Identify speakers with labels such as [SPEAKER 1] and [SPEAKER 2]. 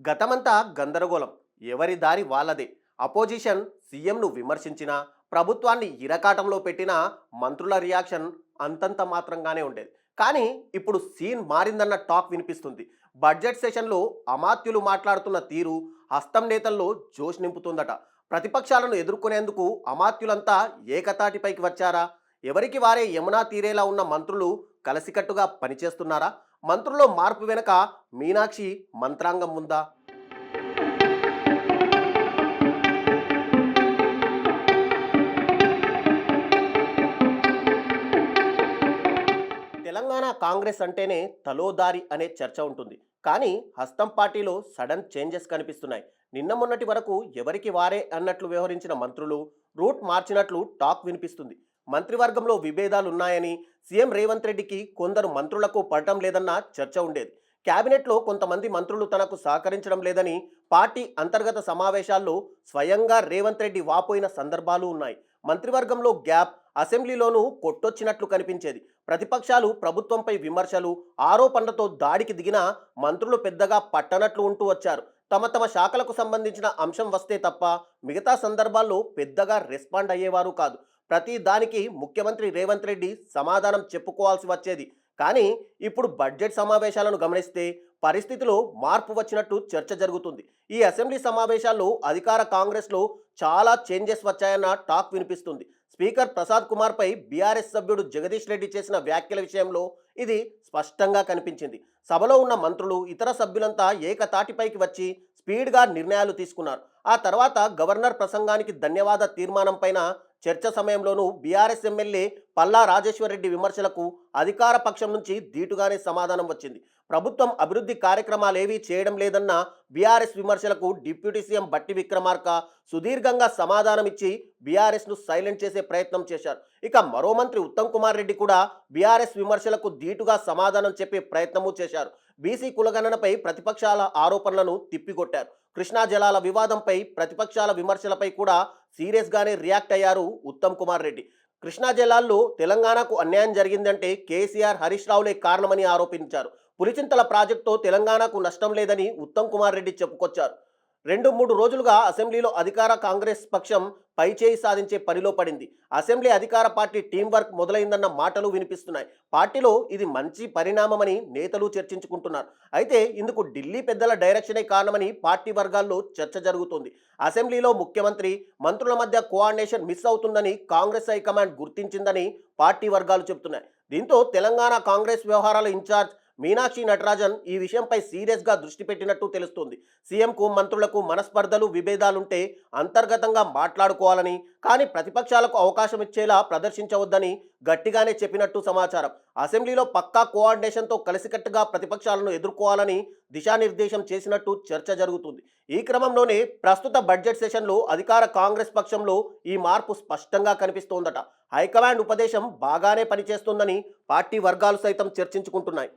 [SPEAKER 1] గతమంతా గందరగోళం. ఎవరి దారి వాళ్ళదే. అపోజిషన్ సీఎంను విమర్శించినా, ప్రభుత్వాన్ని ఇరకాటంలో పెట్టిన మంత్రుల రియాక్షన్ అంతంత మాత్రంగానే ఉండేది. కానీ ఇప్పుడు సీన్ మారిందన్న టాక్ వినిపిస్తుంది. బడ్జెట్ సెషన్లో అమాత్యులు మాట్లాడుతున్న తీరు హస్తం నేతల్లో జోష్ నింపుతుందట. ప్రతిపక్షాలను ఎదుర్కొనేందుకు అమాత్యులంతా ఏకతాటిపైకి వచ్చారా? ఎవరికి వారే యమునా తీరేలా ఉన్న మంత్రులు కలిసికట్టుగా పనిచేస్తున్నారా? మంత్రుల్లో మార్పు వెనుక మీనాక్షి మంత్రాంగం ఉందా? తెలంగాణ కాంగ్రెస్ అంటేనే తలోదారి అనే చర్చ ఉంటుంది. కానీ హస్తం పార్టీలో సడన్ చేంజెస్ కనిపిస్తున్నాయి. నిన్న మొన్నటి వరకు ఎవరికి వారే అన్నట్లు వ్యవహరించిన మంత్రులు రూట్ మార్చినట్లు టాక్ వినిపిస్తుంది. మంత్రివర్గంలో విభేదాలున్నాయని, సీఎం రేవంత్ రెడ్డికి కొందరు మంత్రులకు పడటం లేదన్న చర్చ ఉండేది. కేబినెట్లో కొంతమంది మంత్రులు తనకు సహకరించడం లేదని పార్టీ అంతర్గత సమావేశాల్లో స్వయంగా రేవంత్ రెడ్డి వాపోయిన సందర్భాలు ఉన్నాయి. మంత్రివర్గంలో గ్యాప్ అసెంబ్లీలోనూ కొట్టొచ్చినట్లు కనిపించేది. ప్రతిపక్షాలు ప్రభుత్వంపై విమర్శలు, ఆరోపణలతో దాడికి దిగిన మంత్రులు పెద్దగా పట్టనట్లు ఉంటూ వచ్చారు. తమ తమ శాఖలకు సంబంధించిన అంశం వస్తే తప్ప మిగతా సందర్భాల్లో పెద్దగా రెస్పాండ్ అయ్యేవారు కాదు. ప్రతి దానికి ముఖ్యమంత్రి రేవంత్ రెడ్డి సమాధానం చెప్పుకోవాల్సి వచ్చేది. కానీ ఇప్పుడు బడ్జెట్ సమావేశాలను గమనిస్తే పరిస్థితిలో మార్పు వచ్చినట్టు చర్చ జరుగుతుంది. ఈ అసెంబ్లీ సమావేశాల్లో అధికార కాంగ్రెస్లో చాలా చేంజెస్ వచ్చాయన్న టాక్ వినిపిస్తుంది. స్పీకర్ ప్రసాద్ కుమార్పై బీఆర్ఎస్ సభ్యుడు జగదీష్ రెడ్డి చేసిన వ్యాఖ్యల విషయంలో ఇది స్పష్టంగా కనిపించింది. సభలో ఉన్న మంత్రులు, ఇతర సభ్యులంతా ఏకతాటిపైకి వచ్చి స్పీడ్గా నిర్ణయాలు తీసుకున్నారు. ఆ తర్వాత గవర్నర్ ప్రసంగానికి ధన్యవాద తీర్మానం పైన చర్చ సమయంలోనూ బీఆర్ఎస్ ఎమ్మెల్యే పల్లా రాజేశ్వరరెడ్డి విమర్శలకు అధికార పక్షం నుంచి ధీటుగానే సమాధానం వచ్చింది. ప్రభుత్వం అభివృద్ధి కార్యక్రమాలేవీ చేయడం లేదన్న బీఆర్ఎస్ విమర్శలకు డిప్యూటీ సీఎం బట్టి విక్రమార్క సుదీర్ఘంగా సమాధానం ఇచ్చి బీఆర్ఎస్ను సైలెంట్ చేసే ప్రయత్నం చేశారు. ఇక మరో మంత్రి ఉత్తమ్ కుమార్ రెడ్డి కూడా బీఆర్ఎస్ విమర్శలకు ధీటుగా సమాధానం చెప్పే ప్రయత్నము చేశారు. బీసీ కులగణనపై ప్రతిపక్షాల ఆరోపణలను తిప్పికొట్టారు. కృష్ణా జలాల వివాదంపై ప్రతిపక్షాల విమర్శలపై కూడా సీరియస్గానే రియాక్ట్ అయ్యారు ఉత్తమ్ కుమార్ రెడ్డి. కృష్ణా జలాల్లో తెలంగాణకు అన్యాయం జరిగిందంటే కేసీఆర్, హరీష్ రావులే కారణమని ఆరోపించారు. పులిచింతల ప్రాజెక్టుతో తెలంగాణకు నష్టం లేదని ఉత్తమ్ కుమార్ రెడ్డి చెప్పుకొచ్చారు. 2-3 రోజులుగా అసెంబ్లీలో అధికార కాంగ్రెస్ పక్షం పైచేయి సాధించే పనిలో పడింది. అసెంబ్లీ అధికార పార్టీ టీం వర్క్ మొదలైందన్న మాటలు వినిపిస్తున్నాయి. పార్టీలో ఇది మంచి పరిణామమని నేతలు చర్చించుకుంటున్నారు. అయితే ఇందుకు ఢిల్లీ పెద్దల డైరెక్షనే కారణమని పార్టీ వర్గాల్లో చర్చ జరుగుతోంది. అసెంబ్లీలో ముఖ్యమంత్రి, మంత్రుల మధ్య కోఆర్డినేషన్ మిస్ అవుతుందని కాంగ్రెస్ హైకమాండ్ గుర్తించిందని పార్టీ వర్గాలు చెబుతున్నాయి. దీంతో తెలంగాణ కాంగ్రెస్ వ్యవహారాల ఇన్ఛార్జ్ మీనాక్షి నటరాజన్ ఈ విషయంపై సీరియస్గా దృష్టి పెట్టినట్టు తెలుస్తుంది. సీఎంకు, మంత్రులకు మనస్పర్ధలు, విభేదాలుంటే అంతర్గతంగా మాట్లాడుకోవాలని, కానీ ప్రతిపక్షాలకు అవకాశం ఇచ్చేలా ప్రదర్శించవద్దని గట్టిగానే చెప్పినట్టు సమాచారం. అసెంబ్లీలో పక్కా కోఆర్డినేషన్తో కలిసికట్టుగా ప్రతిపక్షాలను ఎదుర్కోవాలని దిశానిర్దేశం చేసినట్టు చర్చ జరుగుతుంది. ఈ క్రమంలోనే ప్రస్తుత బడ్జెట్ సెషన్లో అధికార కాంగ్రెస్ పక్షంలో ఈ మార్పు స్పష్టంగా కనిపిస్తోందట. హైకమాండ్ ఉపదేశం బాగానే పనిచేస్తోందని పార్టీ వర్గాలు సైతం చర్చించుకుంటున్నాయి.